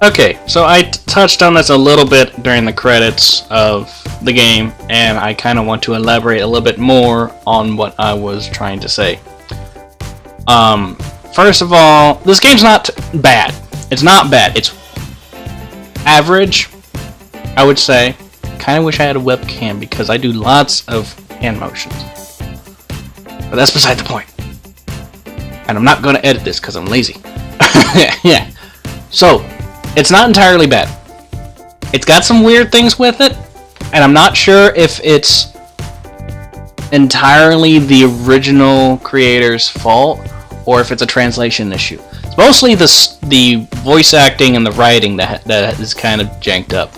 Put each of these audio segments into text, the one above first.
Okay, so I touched on this a little bit during the credits of the game, and I kind of want to elaborate a little bit more on what I was trying to say. First of all, this game's not bad. It's not bad. It's average, I would say. Kind of wish I had a webcam because I do lots of hand motions. But that's beside the point. And I'm not going to edit this because I'm lazy. Yeah. So, it's not entirely bad. It's got some weird things with it, and I'm not sure if it's entirely the original creator's fault or if it's a translation issue. It's mostly the voice acting and the writing that is kind of janked up.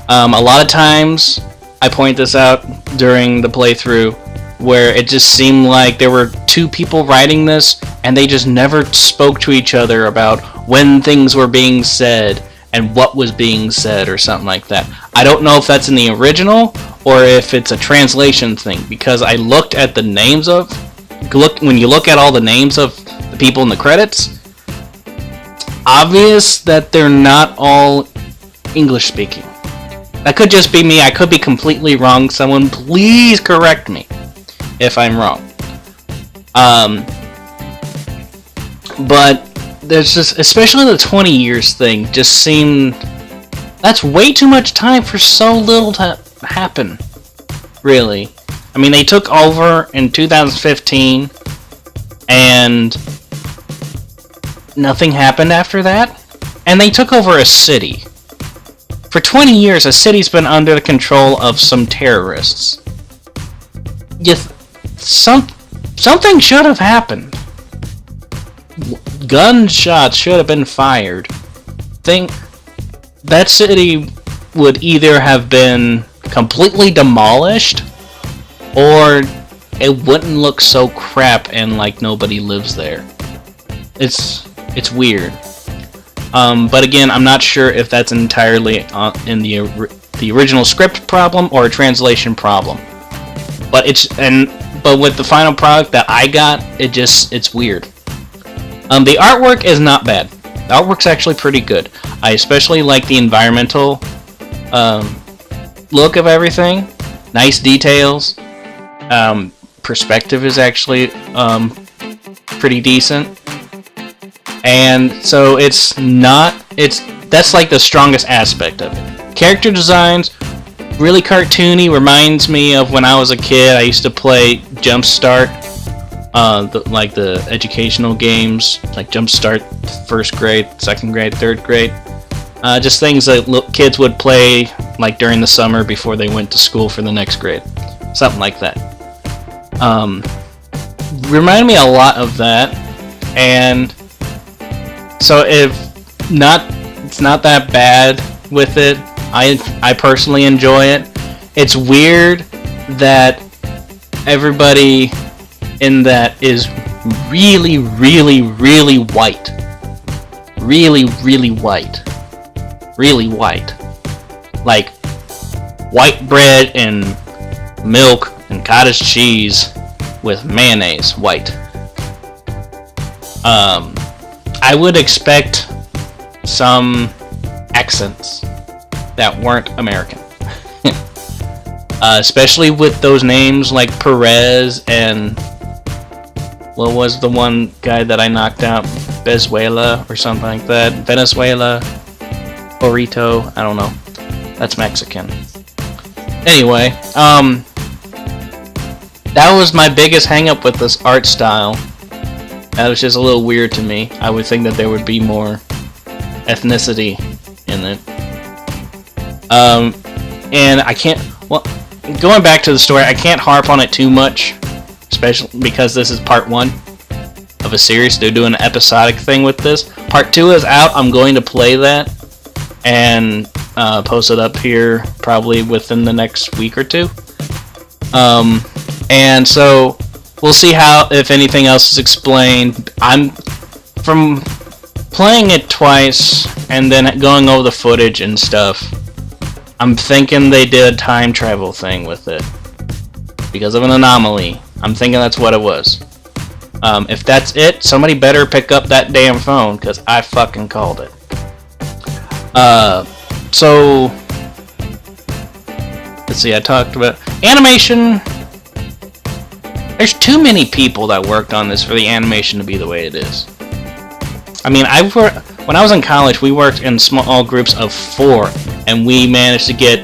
A lot of times, I point this out during the playthrough, where it just seemed like there were two people writing this, and they just never spoke to each other about when things were being said and what was being said or something like that. I don't know if that's in the original or if it's a translation thing, because I looked at the names of... when you look at all the names of the people in the credits, obvious that they're not all English speaking. That could just be me. I could be completely wrong. Someone please correct me if I'm wrong. But there's just, especially the 20 years thing, just seemed... That's way too much time for so little to happen, really. I mean, they took over in 2015, and nothing happened after that. And they took over a city. For 20 years, a city's been under the control of some terrorists. Something should have happened. Gunshots should have been fired. That city would either have been completely demolished, or it wouldn't look so crap and like nobody lives there. It's weird. But again, I'm not sure if that's entirely in the original script problem or a translation problem. But with the final product that I got, it's weird. The artwork is not bad. The artwork's actually pretty good. I especially like the environmental look of everything. Nice details. Perspective is actually pretty decent. And so that's like the strongest aspect of it. Character designs, really cartoony, reminds me of when I was a kid. I used to play Jumpstart, like the educational games, like Jumpstart, 1st grade, 2nd grade, 3rd grade. Just things that kids would play like during the summer before they went to school for the next grade. Something like that. Reminded me a lot of that, and so it's not that bad with it. I personally enjoy it. It's weird that everybody in that is really, really, really white. Really, really white. Really white. Like white bread and milk and cottage cheese with mayonnaise white. I would expect some accents that weren't American. Especially with those names like Perez and what was the one guy that I knocked out? Venezuela or something like that. Venezuela. Burrito. I don't know. That's Mexican. Anyway, that was my biggest hang-up with this art style. That was just a little weird to me. I would think that there would be more ethnicity in it. And I can't... Well, going back to the story, I can't harp on it too much, especially because this is part 1 of a series. They're doing an episodic thing with this. Part 2 is out. I'm going to play that and post it up here probably within the next week or 2. And so we'll see if anything else is explained. From playing it twice and then going over the footage and stuff, I'm thinking they did a time travel thing with it because of an anomaly. I'm thinking that's what it was. If that's it, somebody better pick up that damn phone because I fucking called it. So let's see. I talked about animation. There's too many people that worked on this for the animation to be the way it is. I mean, when I was in college, we worked in small groups of 4, and we managed to get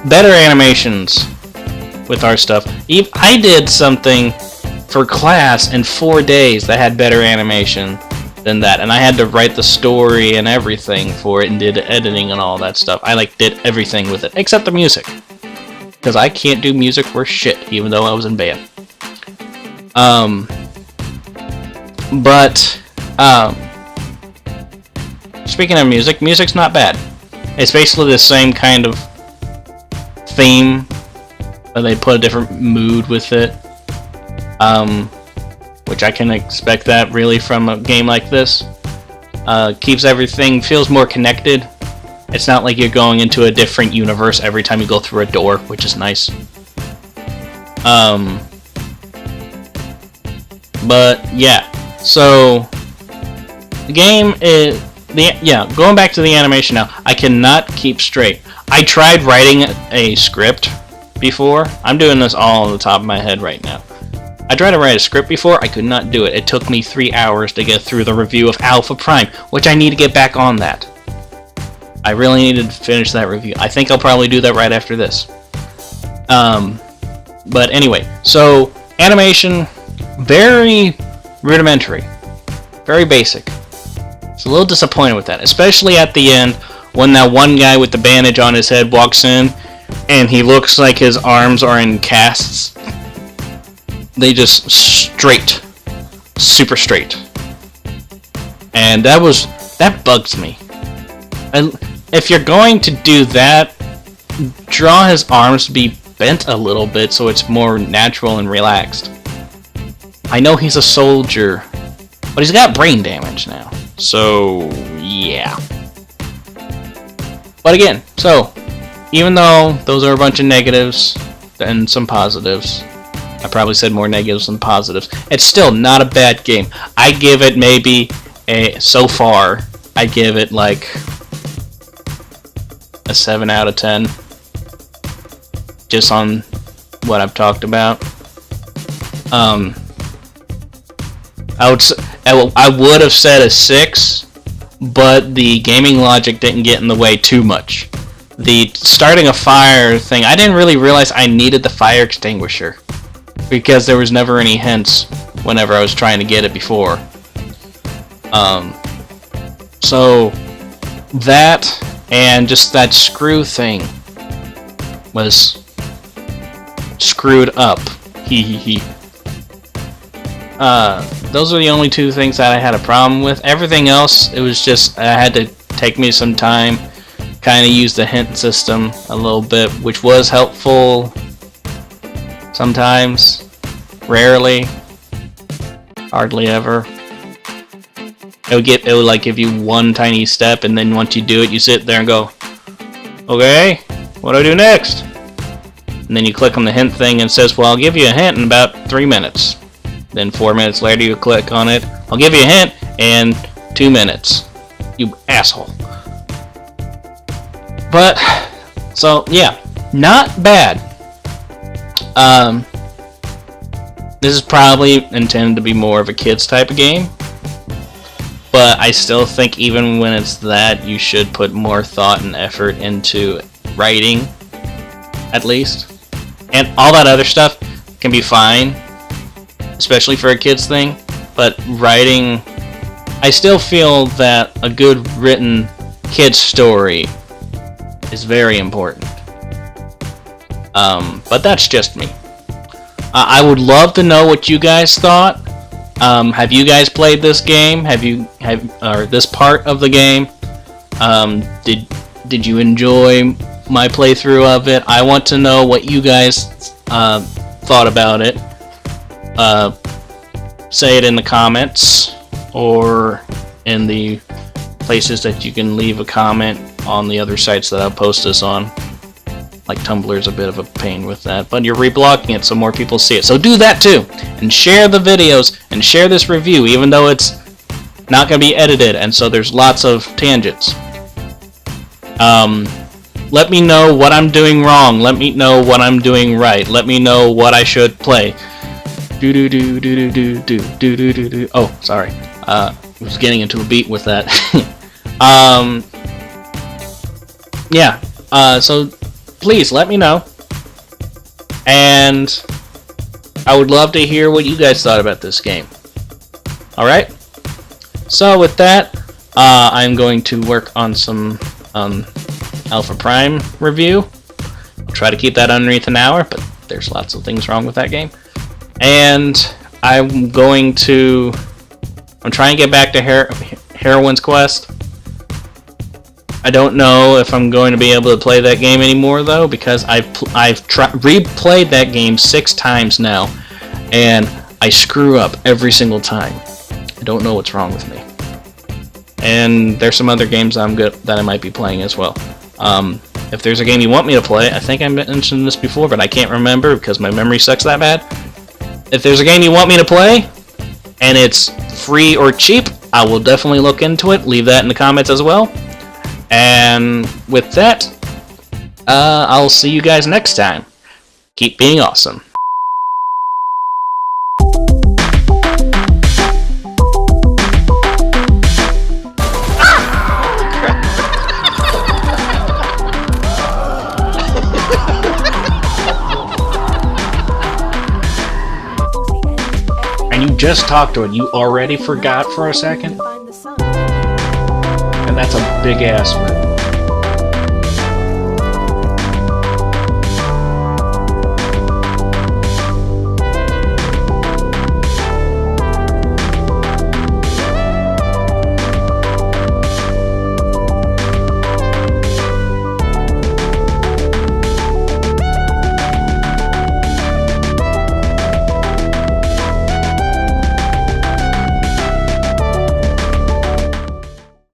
better animations with our stuff. I did something for class in 4 days that had better animation than that, and I had to write the story and everything for it, and did editing and all that stuff. I did everything with it, except the music, because I can't do music for shit, even though I was in band. But speaking of music, music's not bad. It's basically the same kind of theme, but they put a different mood with it. Which I can expect that really from a game like this. Keeps everything, feels more connected. It's not like you're going into a different universe every time you go through a door, which is nice. But yeah, so the game is going back to the animation now. I cannot keep straight. I tried writing a script before. I'm doing this all on the top of my head right now. I tried to write a script before. I could not do it. It took me 3 hours to get through the review of Alpha Prime, which I need to get back on that. I really need to finish that review. I think I'll probably do that right after this. But anyway, so animation, very rudimentary, very basic. It's a little disappointed with that, especially at the end when that one guy with the bandage on his head walks in and he looks like his arms are in casts. They just straight, super straight, and that bugs me. And if you're going to do that, draw his arms to be bent a little bit so it's more natural and relaxed. I know he's a soldier, but he's got brain damage now, so yeah. But again, so even though those are a bunch of negatives and some positives, I probably said more negatives than positives, it's still not a bad game. I give it maybe so far, I give it like a 7 out of 10. Just on what I've talked about. I would have said a 6, but the gaming logic didn't get in the way too much. The starting a fire thing, I didn't really realize I needed the fire extinguisher, because there was never any hints whenever I was trying to get it before. So that and just that screw thing was screwed up. Those are the only 2 things that I had a problem with. Everything else, it was just, I had to take me some time, kind of use the hint system a little bit, which was helpful sometimes, rarely, hardly ever. It would like give you one tiny step, and then once you do it, you sit there and go, okay, what do I do next? And then you click on the hint thing and it says, well, I'll give you a hint in about 3 minutes. Then 4 minutes later you click on it, I'll give you a hint in 2 minutes. You asshole. But, so yeah, not bad. This is probably intended to be more of a kids type of game, but I still think even when it's that, you should put more thought and effort into writing, at least. And all that other stuff can be fine, especially for a kids thing, but writing, I still feel that a good written kids story is very important. But that's just me. I would love to know what you guys thought. Have you guys played this game? Or this part of the game? Did you enjoy my playthrough of it? I want to know what you guys thought about it. Say it in the comments. or in the places that you can leave a comment on the other sites that I'll post this on. Like Tumblr is a bit of a pain with that, but you're reblocking it so more people see it. So do that too, and share the videos, and share this review, even though it's not going to be edited, and so there's lots of tangents. Let me know what I'm doing wrong. Let me know what I'm doing right. Let me know what I should play. Oh, sorry. I was getting into a beat with that. Yeah. So please let me know. And I would love to hear what you guys thought about this game. Alright? So with that, I'm going to work on some Alpha Prime review. I'll try to keep that underneath an hour, but there's lots of things wrong with that game. And I'm trying to get back to Heroine's Quest. I don't know if I'm going to be able to play that game anymore, though, because I've replayed that game 6 times now, and I screw up every single time. I don't know what's wrong with me. And there's some other games that I might be playing as well. If there's a game you want me to play, I think I mentioned this before, but I can't remember because my memory sucks that bad. If there's a game you want me to play, and it's free or cheap, I will definitely look into it. Leave that in the comments as well. And with that, I'll see you guys next time. Keep being awesome. And you just talked to it. You already forgot for a second? And that's a big ass one.